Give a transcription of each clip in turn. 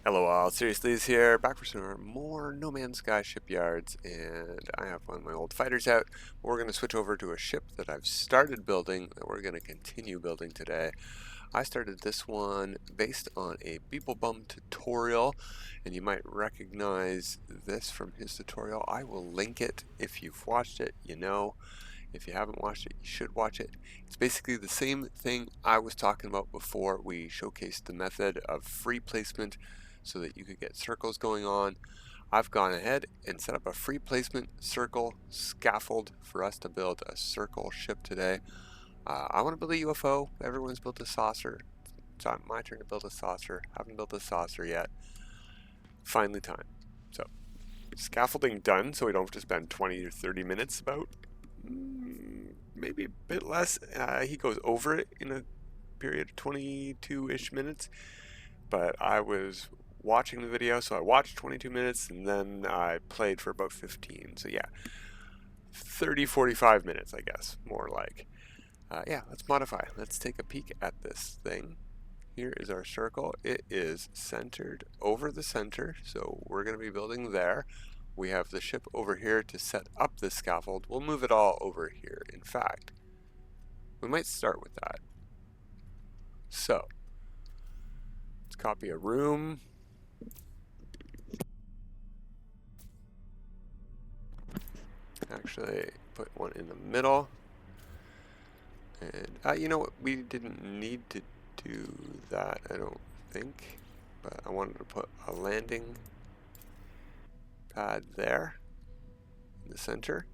Hello all, Seriously is here, back for some more No Man's Sky Shipyards, and I have one of my old fighters out. We're going to switch over to a ship that I've started building, that we're going to continue building today. I started this one based on a Beeblebum tutorial, and you might recognize this from his tutorial. I will link it. If you've watched it, you know. If you haven't watched it, you should watch it. It's basically the same thing I was talking about before. We showcased the method of free placement so that you could get circles going on. I've gone ahead and set up a free placement circle scaffold for us to build a circle ship today. I want to build a UFO. Everyone's built a saucer. It's not my turn to build a saucer. Haven't built a saucer yet. Finally time. So scaffolding done, so we don't have to spend 20 or 30 minutes about. Maybe a bit less. He goes over it in a period of 22-ish minutes, but I was watching the video, so I watched 22 minutes and then I played for about 15. So yeah, 30, 45 minutes, I guess, more like. Yeah, let's modify. Let's take a peek at this thing. Here is our circle. It is centered over the center, so we're going to be building there. We have the ship over here to set up the scaffold. We'll move it all over here. In fact, we might start with that. So, let's copy a room. Actually, put one in the middle. And you know what? We didn't need to do that, I don't think. But I wanted to put a landing pad there in the center.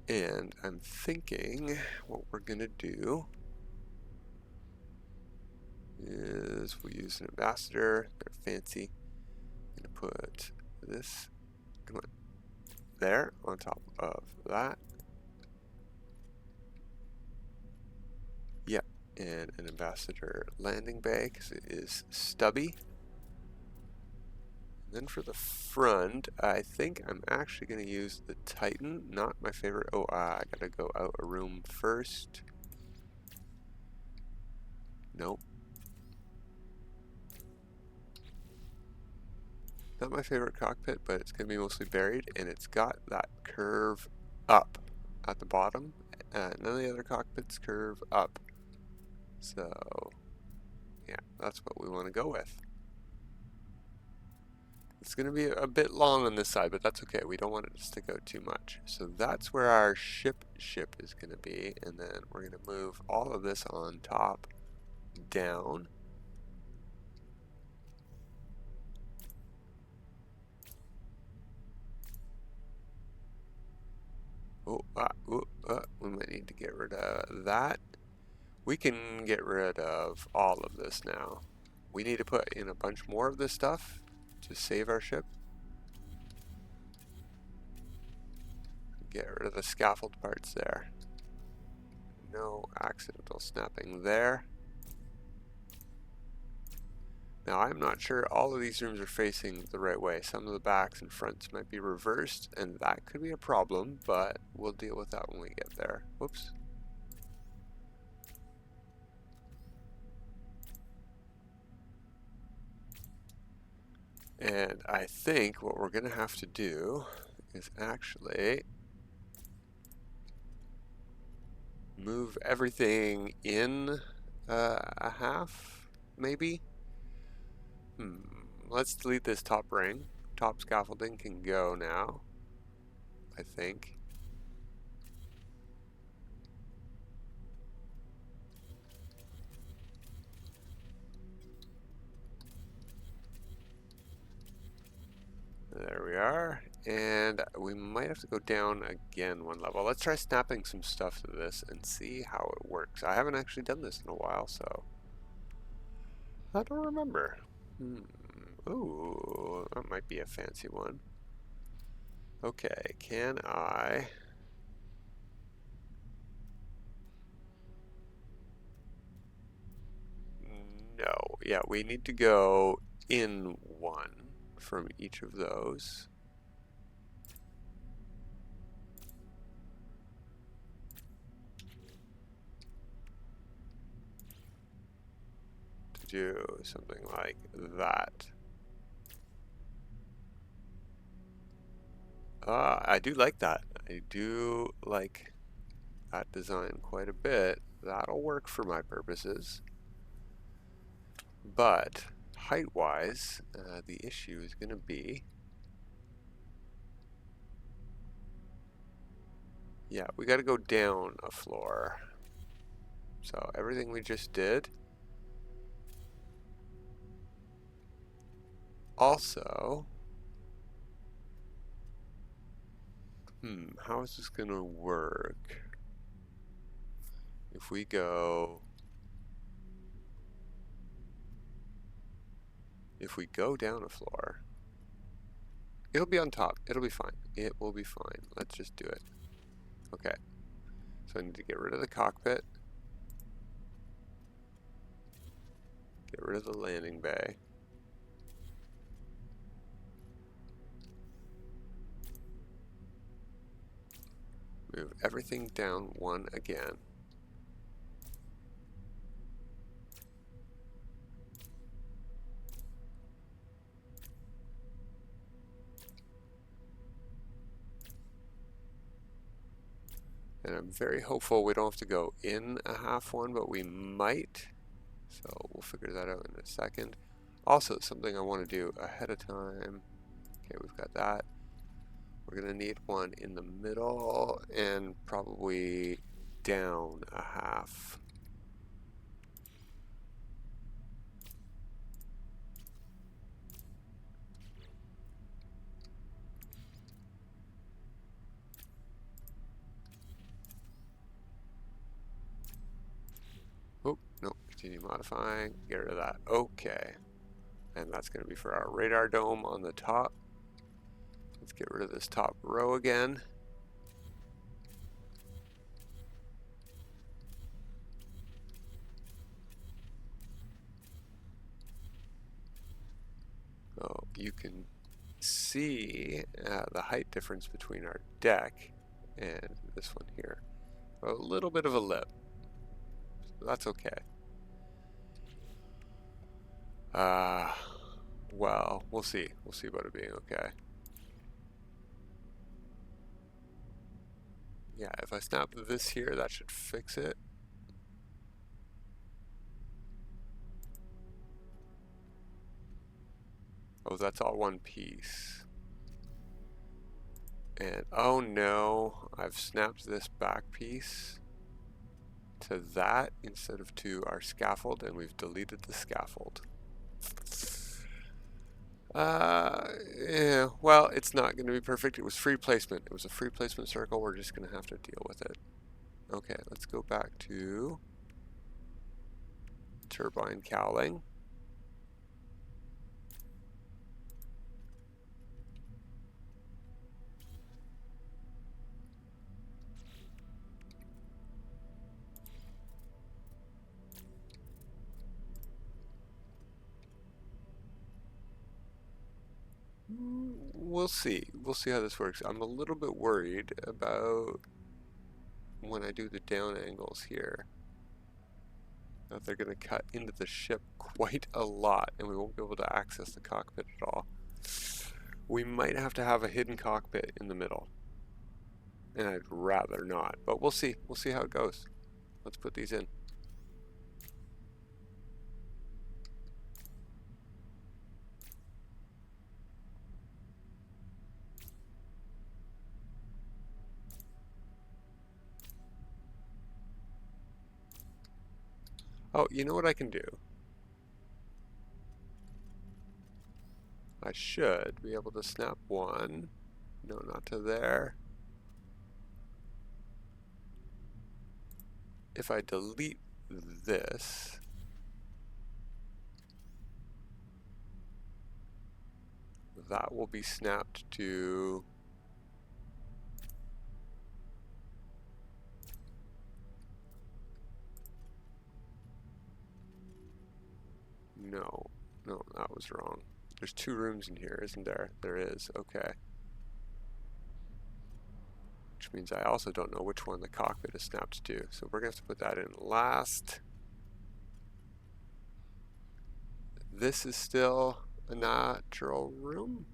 And I'm thinking what we're going to do is we'll use an ambassador. They're fancy. I'm going to put this there on top of that. Yep, and an ambassador landing bay because it is stubby. And then for the front, I think I'm actually going to use the Titan, not my favorite. Oh, I gotta go out a room first. Nope. Not my favorite cockpit, but it's going to be mostly buried, and it's got that curve up at the bottom. None of the other cockpits curve up. So, yeah, that's what we want to go with. It's going to be a bit long on this side, but that's okay. We don't want it to stick out too much. So that's where our ship is going to be, and then we're going to move all of this on top down. We might need to get rid of that. We can get rid of all of this now. We need to put in a bunch more of this stuff to save our ship. Get rid of the scaffold parts there. No accidental snapping there. Now I'm not sure all of these rooms are facing the right way. Some of the backs and fronts might be reversed, and that could be a problem, but we'll deal with that when we get there. Whoops. And I think what we're going to have to do is actually move everything in a half, maybe? Let's delete this top ring. Top scaffolding can go now, I think. There we are. And we might have to go down again one level. Let's try snapping some stuff to this and see how it works. I haven't actually done this in a while, so I don't remember. Ooh, that might be a fancy one. Okay, can I... No, yeah, we need to go in one from each of those. to do something like that. I do like that. I do like that design quite a bit. That'll work for my purposes. But height-wise, the issue is going to be, yeah, we got to go down a floor. So everything we just did. Also, how is this going to work? If we go down a floor, it'll be on top. It'll be fine. It will be fine. Let's just do it. Okay. So I need to get rid of the cockpit. Get rid of the landing bay. Move everything down one again. And I'm very hopeful we don't have to go in a half one, but we might. So we'll figure that out in a second. Also, something I want to do ahead of time. Okay, we've got that. We're going to need one in the middle and probably down a half. Oh, no, continue modifying, get rid of that. Okay. And that's going to be for our radar dome on the top. Let's get rid of this top row again. Oh, you can see the height difference between our deck and this one here. A little bit of a lip. So that's okay. Well, we'll see. We'll see about it being okay. Yeah, if I snap this here, that should fix it. Oh, that's all one piece. And oh no, I've snapped this back piece to that instead of to our scaffold, and we've deleted the scaffold. Yeah, well, it's not going to be perfect. It was free placement. It was a free placement circle. We're just going to have to deal with it. Okay, let's go back to turbine cowling. We'll see. We'll see how this works. I'm a little bit worried about when I do the down angles here, that they're going to cut into the ship quite a lot and we won't be able to access the cockpit at all. We might have to have a hidden cockpit in the middle, and I'd rather not, but we'll see. We'll see how it goes. Let's put these in. Oh, you know what I can do? I should be able to snap one. No, not to there. If I delete this, that will be snapped to no, that was wrong. There's two rooms in here, isn't there? There is, okay. Which means I also don't know which one the cockpit is snapped to. So we're going to have to put that in last. This is still a natural room?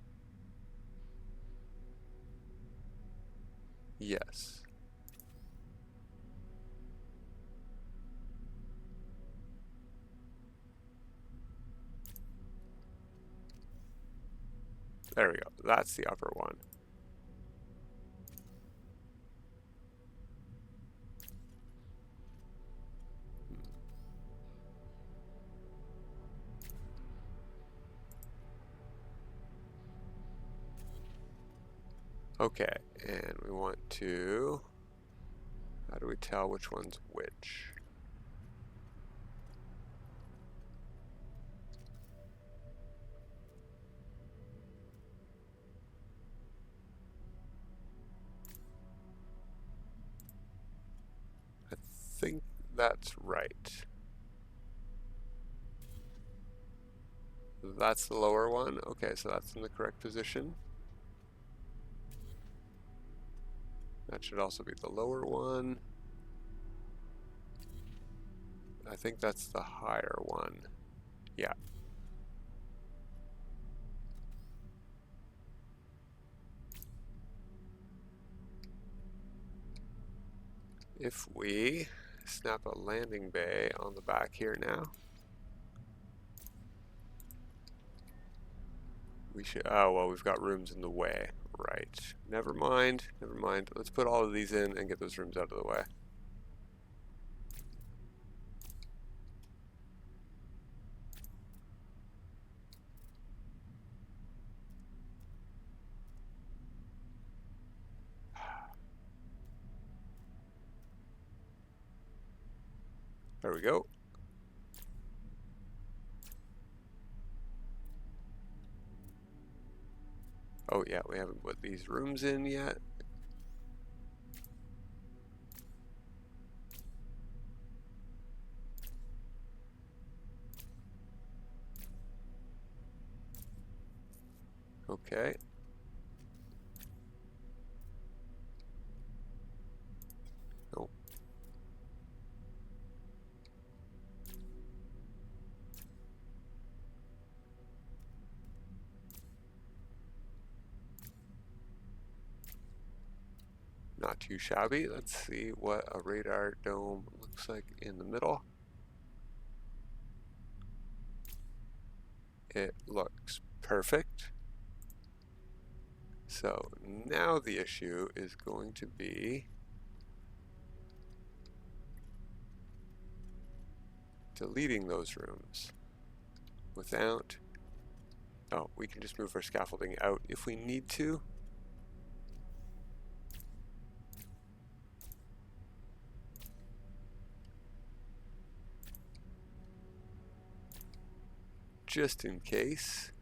Yes. There we go. That's the upper one. Okay, and we want to, how do we tell which one's which? I think that's right. That's the lower one. Okay, so that's in the correct position. That should also be the lower one. I think that's the higher one. Yeah. If we snap a landing bay on the back here now, we should, oh, well, we've got rooms in the way. Right. Never mind. Never mind. Let's put all of these in and get those rooms out of the way. There we go. Oh yeah, we haven't put these rooms in yet. Okay. Oh. Not too shabby. Let's see what a radar dome looks like in the middle. It looks perfect. So now the issue is going to be deleting those rooms without, oh, we can just move our scaffolding out if we need to. Just in case.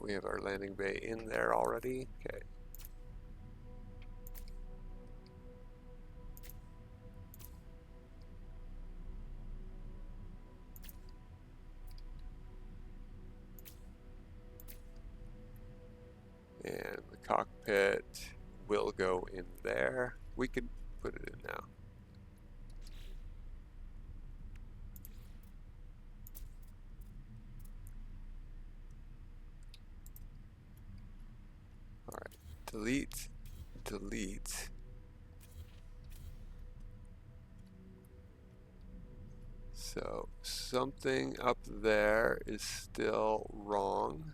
We have our landing bay in there already. Okay. And the cockpit will go in there. We could put it in now. All right, delete, delete. So something up there is still wrong.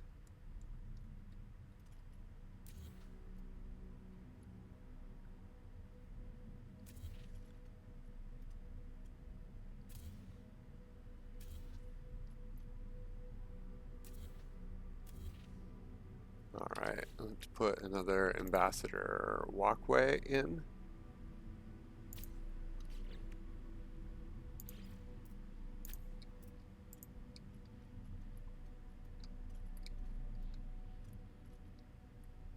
All right, let's put another ambassador walkway in.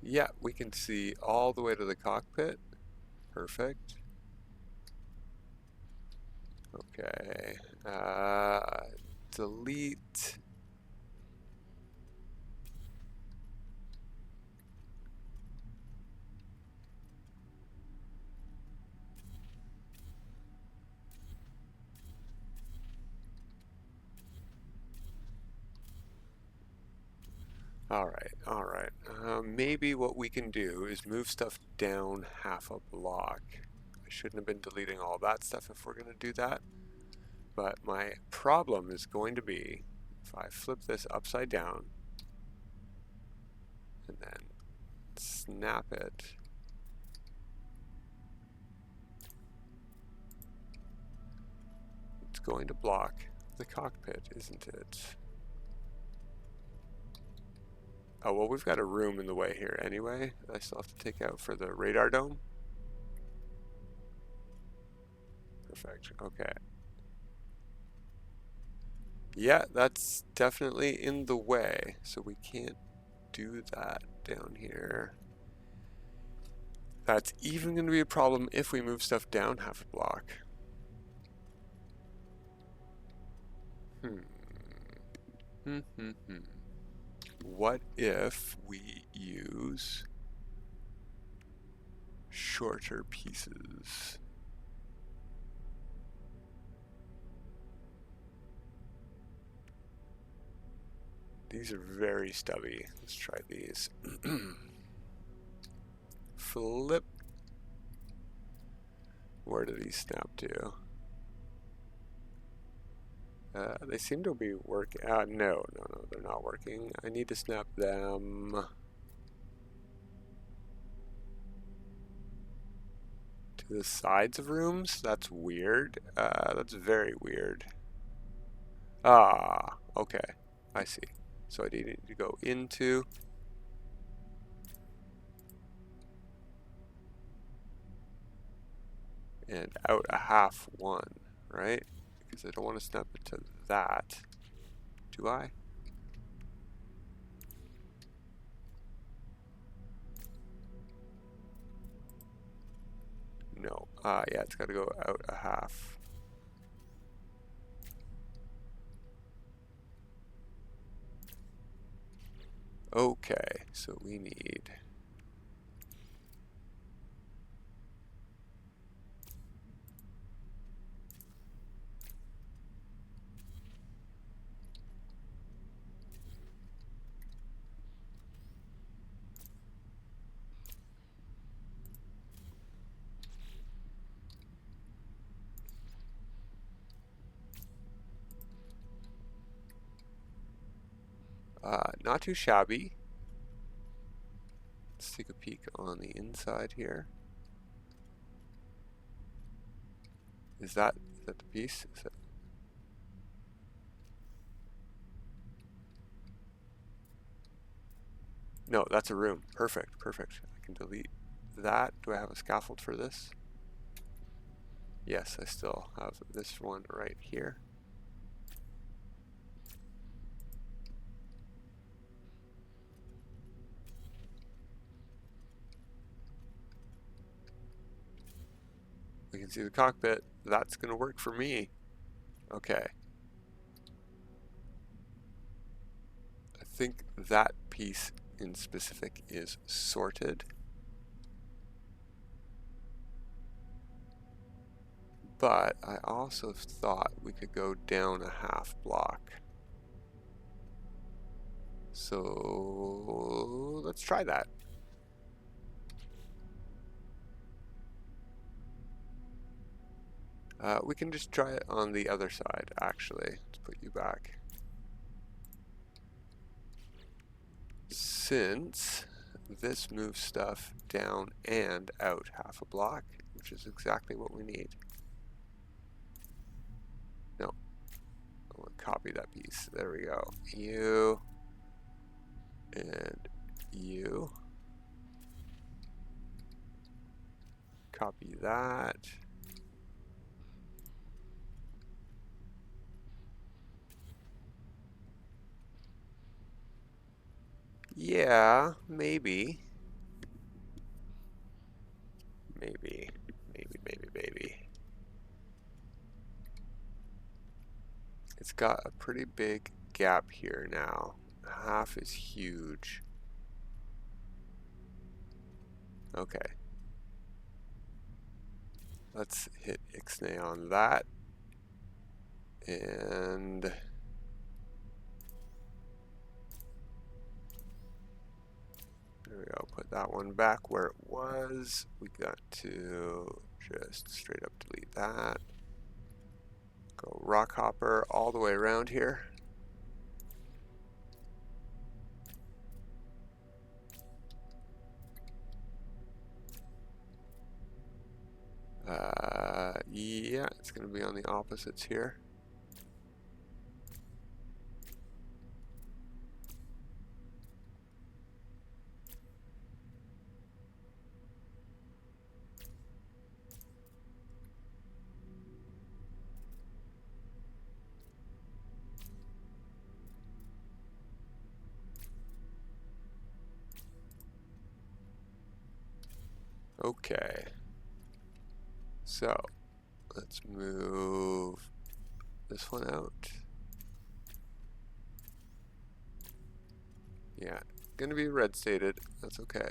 Yeah, we can see all the way to the cockpit. Perfect. Okay, delete. Alright. Maybe what we can do is move stuff down half a block. I shouldn't have been deleting all that stuff if we're going to do that. But my problem is going to be if I flip this upside down and then snap it. It's going to block the cockpit, isn't it? Oh, well, we've got a room in the way here anyway. I still have to take out for the radar dome. Perfect. Okay. Yeah, that's definitely in the way, so we can't do that down here. That's even going to be a problem if we move stuff down half a block. What if we use shorter pieces? These are very stubby. Let's try these. Flip. Where do these snap to? They seem to be working. No, they're not working. I need to snap them to the sides of rooms. That's weird. That's very weird. Ah, okay. I see. So I need to go into and out a half one, right? Because I don't want to snap it to that. Do I? No. Yeah, it's got to go out a half. Okay, so we need not too shabby. Let's take a peek on the inside here. Is that the piece? Is that... No, that's a room. Perfect. I can delete that. Do I have a scaffold for this? Yes, I still have this one right here. We can see the cockpit. That's going to work for me. Okay. I think that piece in specific is sorted. But I also thought we could go down a half block. So let's try that. We can just try it on the other side, actually. Let's put you back. Since this moves stuff down and out half a block, which is exactly what we need. No. I want to copy that piece. There we go. You and you. Copy that. Yeah, maybe. Maybe. It's got a pretty big gap here now. Half is huge. Okay. Let's hit Ixnay on that. And put that one back where it was. We got to just straight up delete that. Go rock hopper all the way around here. Yeah, it's going to be on the opposites here. Okay. So, let's move this one out. Yeah, gonna be red stated. That's okay.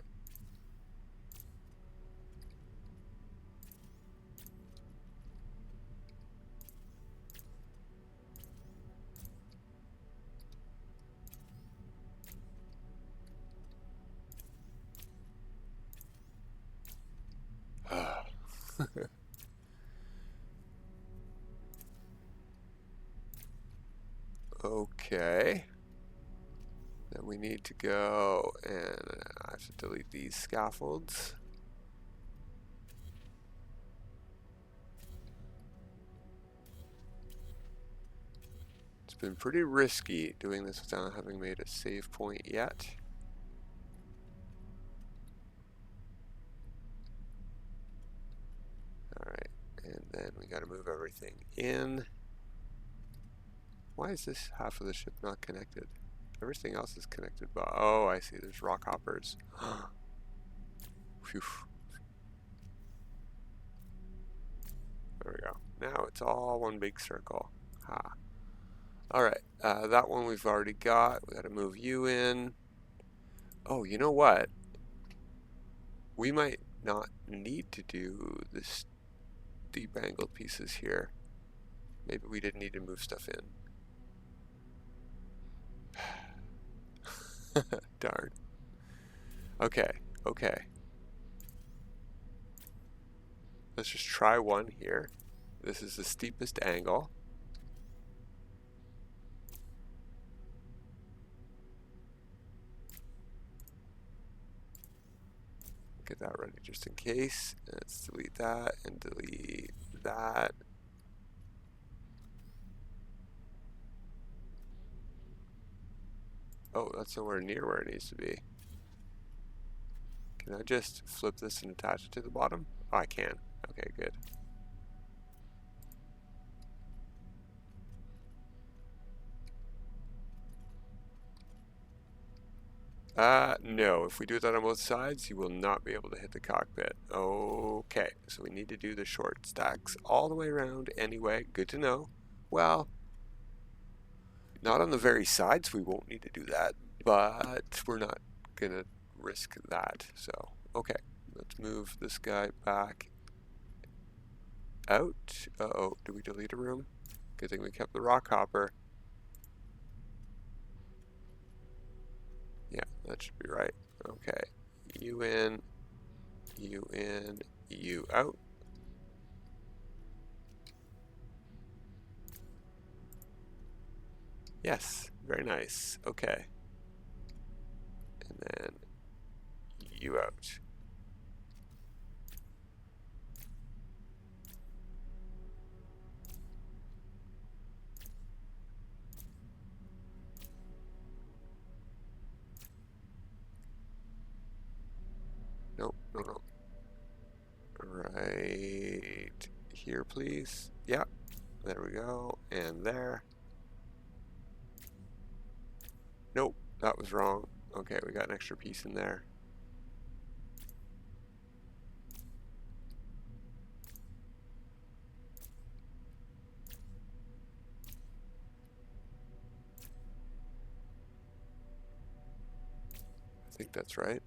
Okay. Then we need to go and I have to delete these scaffolds. It's been pretty risky doing this without having made a save point yet. Alright, and then we gotta move everything in. Why is this half of the ship not connected? Everything else is connected, but oh, I see, there's rock hoppers. Phew. There we go. Now it's all one big circle. Ha. Alright, that one we've already got. We gotta move you in. Oh, you know what? We might not need to do this deep angled pieces here. Maybe we didn't need to move stuff in. Darn. Okay, okay. Let's just try one here. This is the steepest angle. Get that ready just in case. Let's delete that and delete that. Oh, that's nowhere near where it needs to be. Can I just flip this and attach it to the bottom? Oh, I can. Okay, good. No. If we do that on both sides, you will not be able to hit the cockpit. Okay, so we need to do the short stacks all the way around anyway. Good to know. Well, not on the very sides, we won't need to do that, but we're not gonna risk that. So, okay, let's move this guy back out. Uh-oh, did we delete a room? Good thing we kept the rock hopper. Yeah, that should be right. Okay, you in, you in, you out. Yes, very nice. Okay. And then you out. Nope, no, no. Right here, please. Yeah, there we go. And there. Nope, that was wrong. Okay, we got an extra piece in there. I think that's right.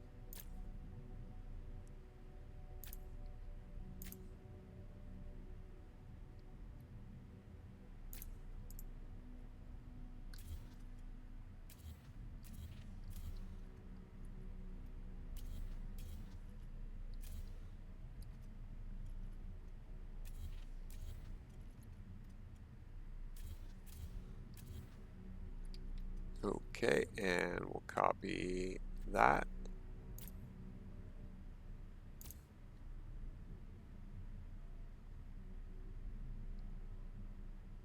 Okay, and we'll copy that.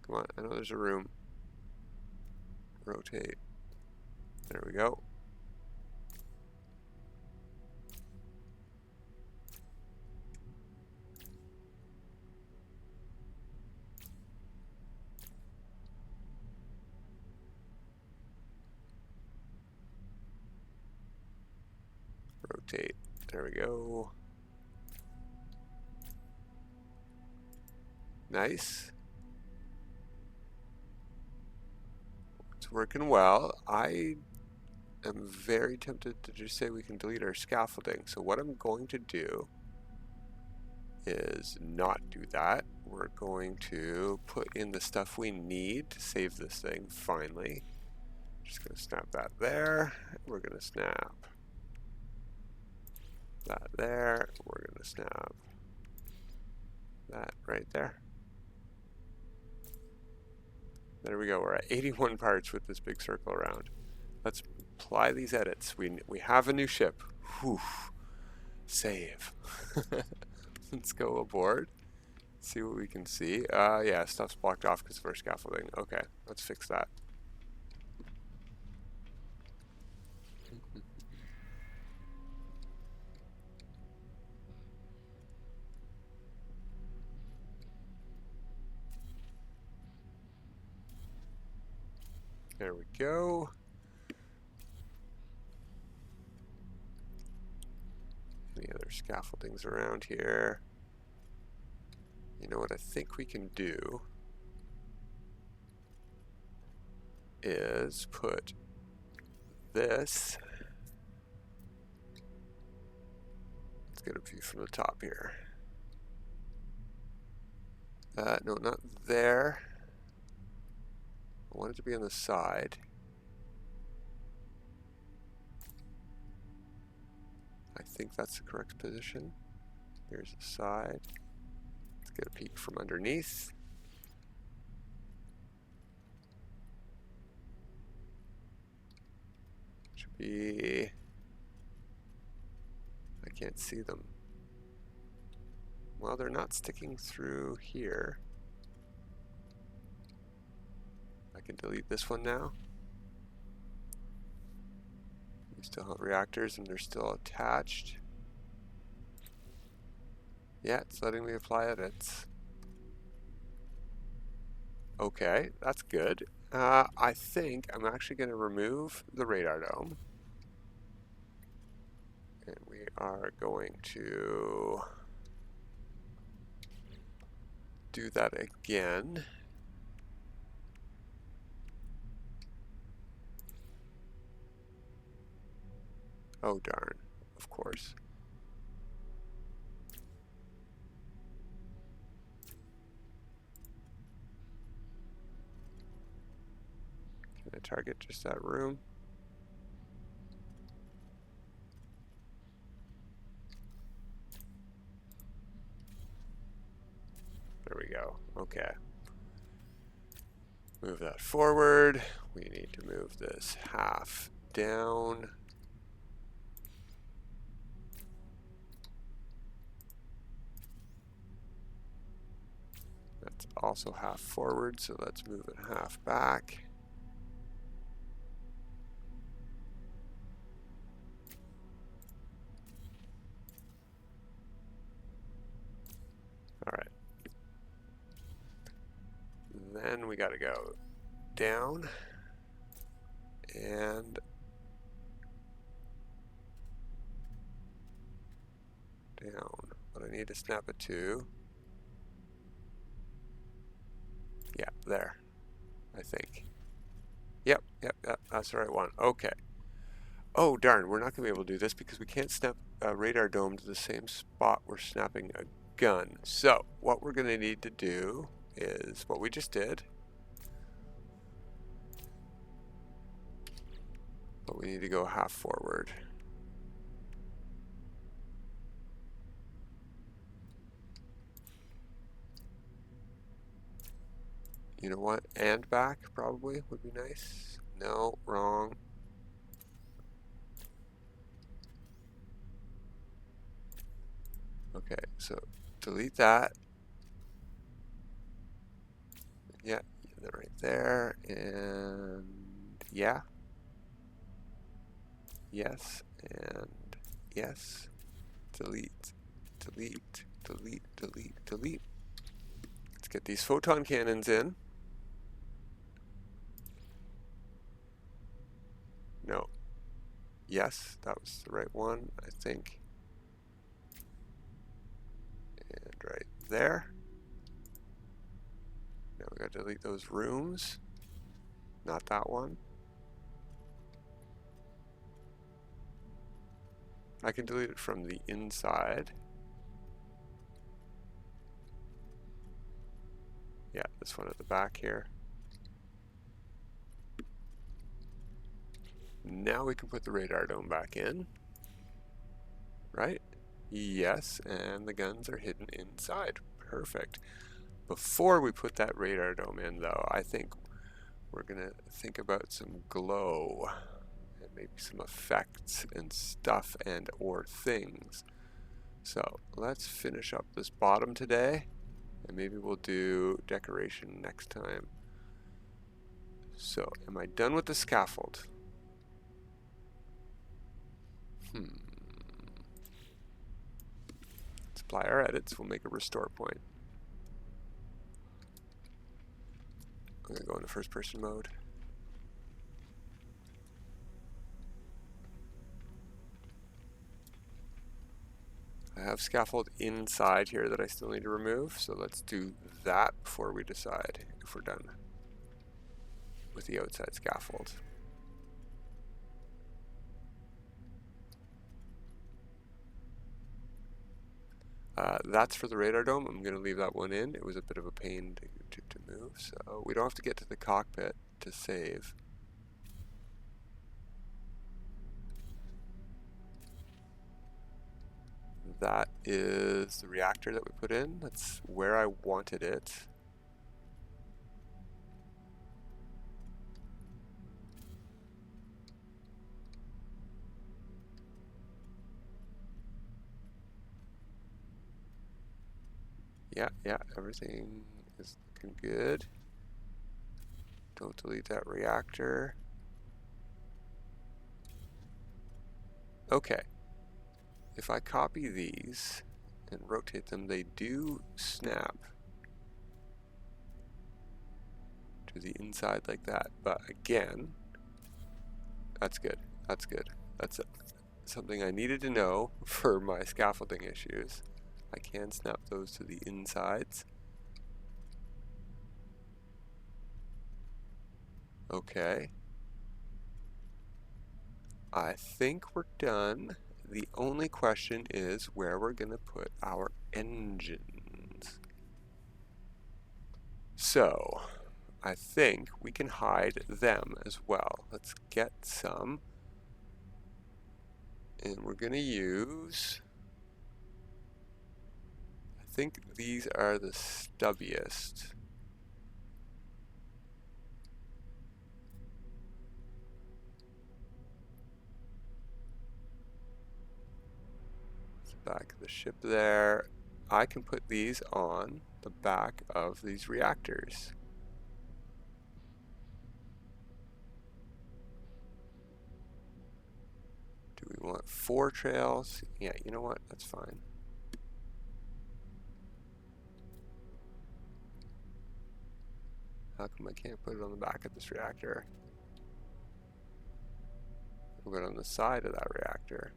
Come on, I know there's a room. Rotate. There we go. Rotate. There we go. Nice. It's working well. I am very tempted to just say we can delete our scaffolding. So what I'm going to do is not do that. We're going to put in the stuff we need to save this thing finally. Just going to snap that there. We're going to snap that there. We're going to snap that right there. There we go. We're at 81 parts with this big circle around. Let's apply these edits. We have a new ship. Whew. Save. Let's go aboard. See what we can see. Yeah, stuff's blocked off because of our scaffolding. Okay, let's fix that. There we go. Any other scaffoldings around here? You know what I think we can do is put this. Let's get a view from the top here. No, not there. I want it to be on the side. I think that's the correct position. Here's the side. Let's get a peek from underneath. Should be... I can't see them. Well, they're not sticking through here. I can delete this one now. We still have reactors and they're still attached. Yeah, it's letting me apply edits. Okay, that's good. I think I'm actually going to remove the radar dome. And we are going to do that again. Oh darn, of course. Can I target just that room? There we go. Okay. Move that forward. We need to move this half down. That's also half forward, so let's move it half back. All right. Then we got to go down and down. But I need to snap it to. Yeah, there. I think. Yep, that's the right one. Okay. Oh, darn, we're not going to be able to do this because we can't snap a radar dome to the same spot we're snapping a gun. So, what we're going to need to do is what we just did. But we need to go half forward. You know what? And back probably would be nice. No, wrong. Okay, so delete that. Yeah, they're right there. And yeah. Yes. And yes. Delete. Delete. Delete. Delete. Delete. Let's get these photon cannons in. No. Yes, that was the right one, I think. And right there. Now we gotta delete those rooms. Not that one. I can delete it from the inside. Yeah, this one at the back here. Now we can put the radar dome back in. Right? Yes, and the guns are hidden inside. Perfect. Before we put that radar dome in, though, I think we're going to think about some glow and maybe some effects and stuff and or things. So let's finish up this bottom today, and maybe we'll do decoration next time. So am I done with the scaffold? Let's apply our edits. We'll make a restore point. I'm going to go into first person mode. I have scaffold inside here that I still need to remove, so let's do that before we decide if we're done with the outside scaffold. That's for the radar dome. I'm going to leave that one in. It was a bit of a pain to move, so we don't have to get to the cockpit to save. That is the reactor that we put in. That's where I wanted it. Yeah, everything is looking good. Don't delete that reactor. Okay. If I copy these and rotate them, they do snap to the inside like that. But again, that's good. That's good. That's something I needed to know for my scaffolding issues. I can snap those to the insides. Okay. I think we're done. The only question is where we're going to put our engines. So, I think we can hide them as well. Let's get some. And we're going to use, I think these are the stubbiest. It's the back of the ship there. I can put these on the back of these reactors. Do we want 4 trails? Yeah, you know what? That's fine. How come I can't put it on the back of this reactor? We'll put it on the side of that reactor.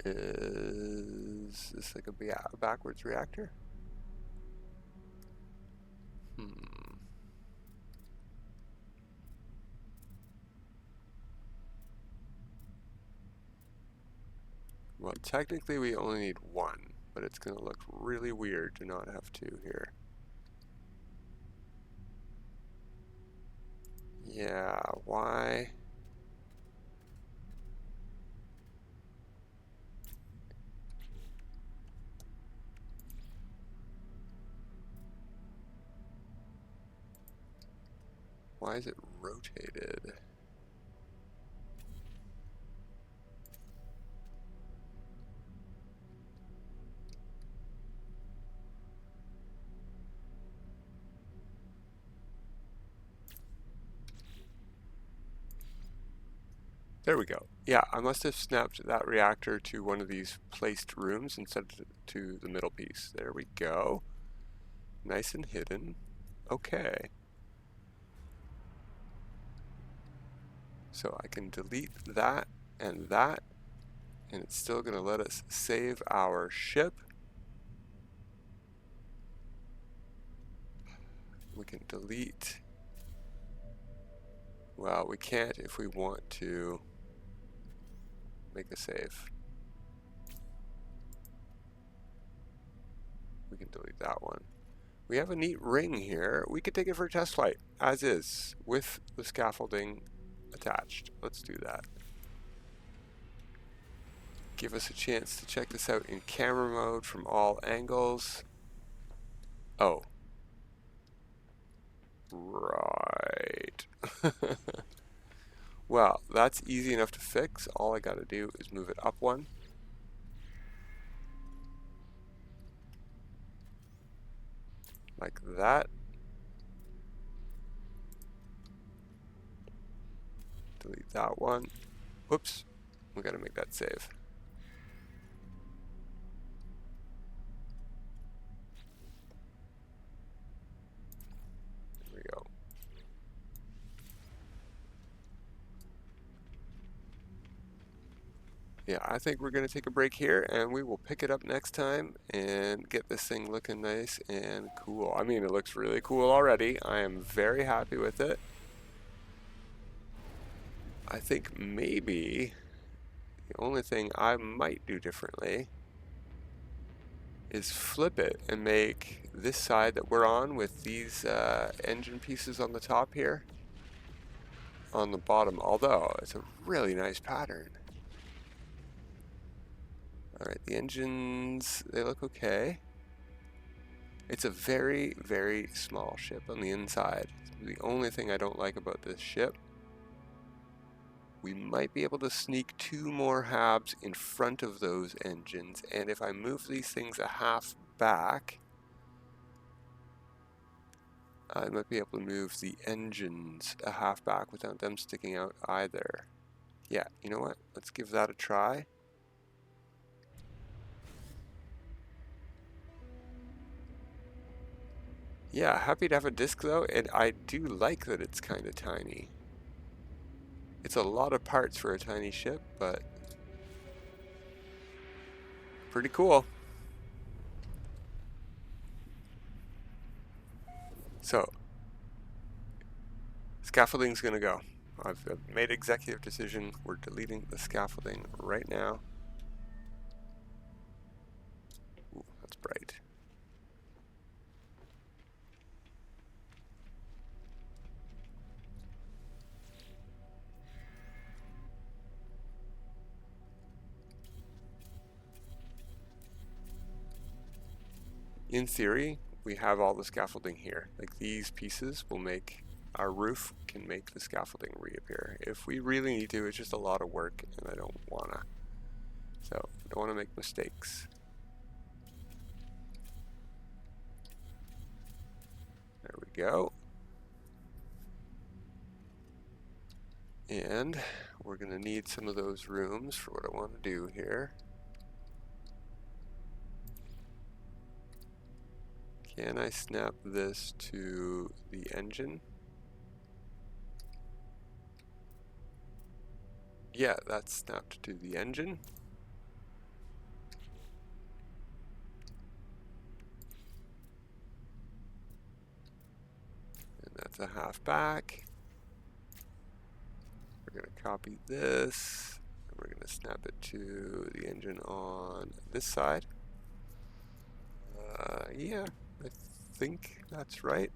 Is this like a backwards reactor? Well, technically we only need 1, but it's going to look really weird to not have 2 here. Yeah, why? Why is it rotated? There we go. Yeah, I must have snapped that reactor to one of these placed rooms and set it to the middle piece. There we go. Nice and hidden. Okay. So I can delete that, and it's still going to let us save our ship. We can delete. Well, we can't if we want to make a save. We can delete that one. We have a neat ring here. We could take it for a test flight, as is, with the scaffolding attached. Let's do that. Give us a chance to check this out in camera mode from all angles. Oh. Right. Well, that's easy enough to fix. All I gotta do is move it up one. Like that. Delete that one. Whoops. We gotta make that save. There we go. Yeah, I think we're going to take a break here, and we will pick it up next time and get this thing looking nice and cool. I mean, it looks really cool already. I am very happy with it. I think maybe the only thing I might do differently is flip it and make this side that we're on with these engine pieces on the top here on the bottom, although it's a really nice pattern. Alright, the engines, they look okay. It's a very, very small ship on the inside. The only thing I don't like about this ship. We might be able to sneak 2 more habs in front of those engines, and if I move these things a half back, I might be able to move the engines a half back without them sticking out either. Yeah, you know what? Let's give that a try. Yeah, happy to have a disc though, and I do like that it's kind of tiny. It's a lot of parts for a tiny ship, but pretty cool. So, scaffolding's gonna go. I've made executive decision. We're deleting the scaffolding right now. Ooh, that's bright. In theory, we have all the scaffolding here. Like these pieces will make our roof can make the scaffolding reappear. If we really need to, it's just a lot of work and I don't wanna. So, I don't wanna make mistakes. There we go. And we're gonna need some of those rooms for what I wanna do here. Can I snap this to the engine? Yeah, that's snapped to the engine. And that's a half back. We're going to copy this. And we're going to snap it to the engine on this side. Yeah, I think that's right.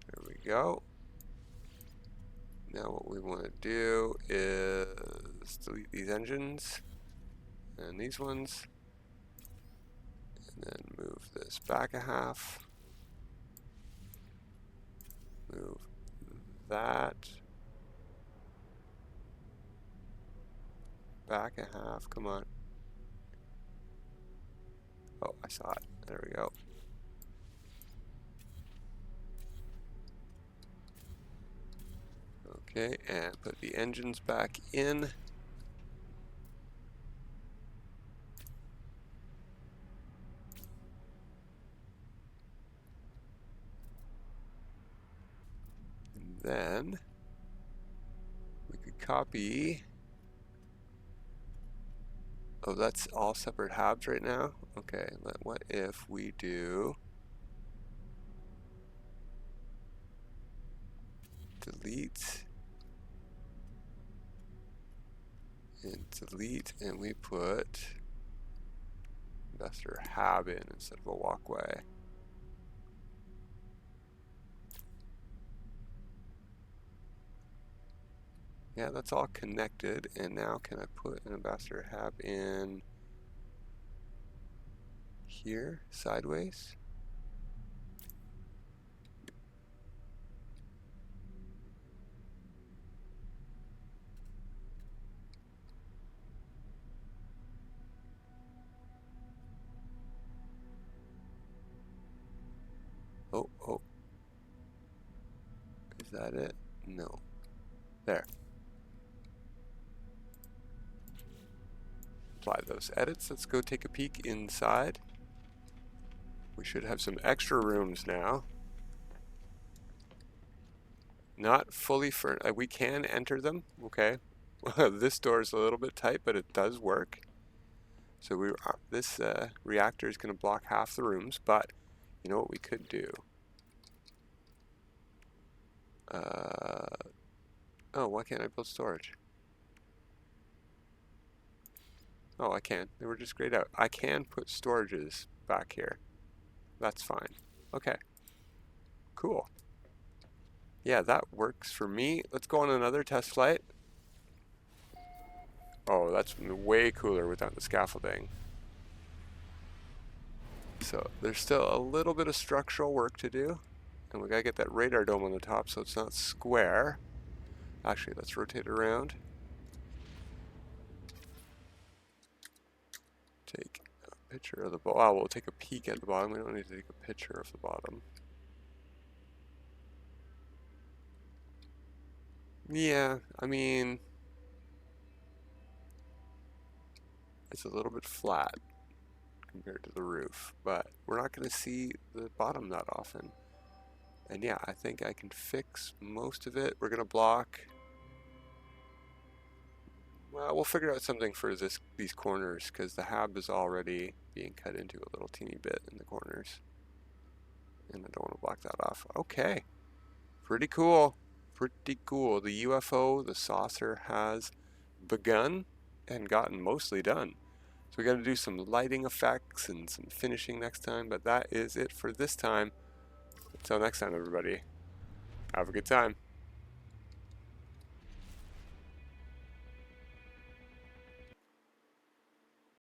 There we go. Now what we want to do is delete these engines and these ones. And then move this back a half. Move that back a half. Come on. Oh, I saw it. There we go. Okay, and put the engines back in. And then we could copy. Oh, that's all separate halves right now? Okay, what if we do delete and delete, and we put investor hab in instead of a walkway. Yeah, that's all connected, and now can I put an ambassador hab in here, sideways? Oh. Is that it? No. There. Apply those edits. Let's go take a peek inside. We should have some extra rooms now. Not fully furnished. We can enter them. Okay. This door is a little bit tight, but it does work. So this reactor is going to block half the rooms, but you know what we could do? Oh, why can't I build storage? Oh, I can. They were just grayed out. I can put storages back here. That's fine. Okay. Cool. Yeah, that works for me. Let's go on another test flight. Oh, that's way cooler without the scaffolding. So there's still a little bit of structural work to do. And we gotta get that radar dome on the top so it's not square. Actually, let's rotate around. Take a picture of the bottom. Oh, we'll take a peek at the bottom. We don't need to take a picture of the bottom. Yeah, I mean, it's a little bit flat compared to the roof, but we're not going to see the bottom that often. And yeah, I think I can fix most of it. We're going to block. Well, we'll figure out something for these corners because the hab is already being cut into a little teeny bit in the corners. And I don't want to block that off. Okay. Pretty cool. Pretty cool. The UFO, the saucer, has begun and gotten mostly done. So we got to do some lighting effects and some finishing next time, but that is it for this time. Until next time, everybody. Have a good time.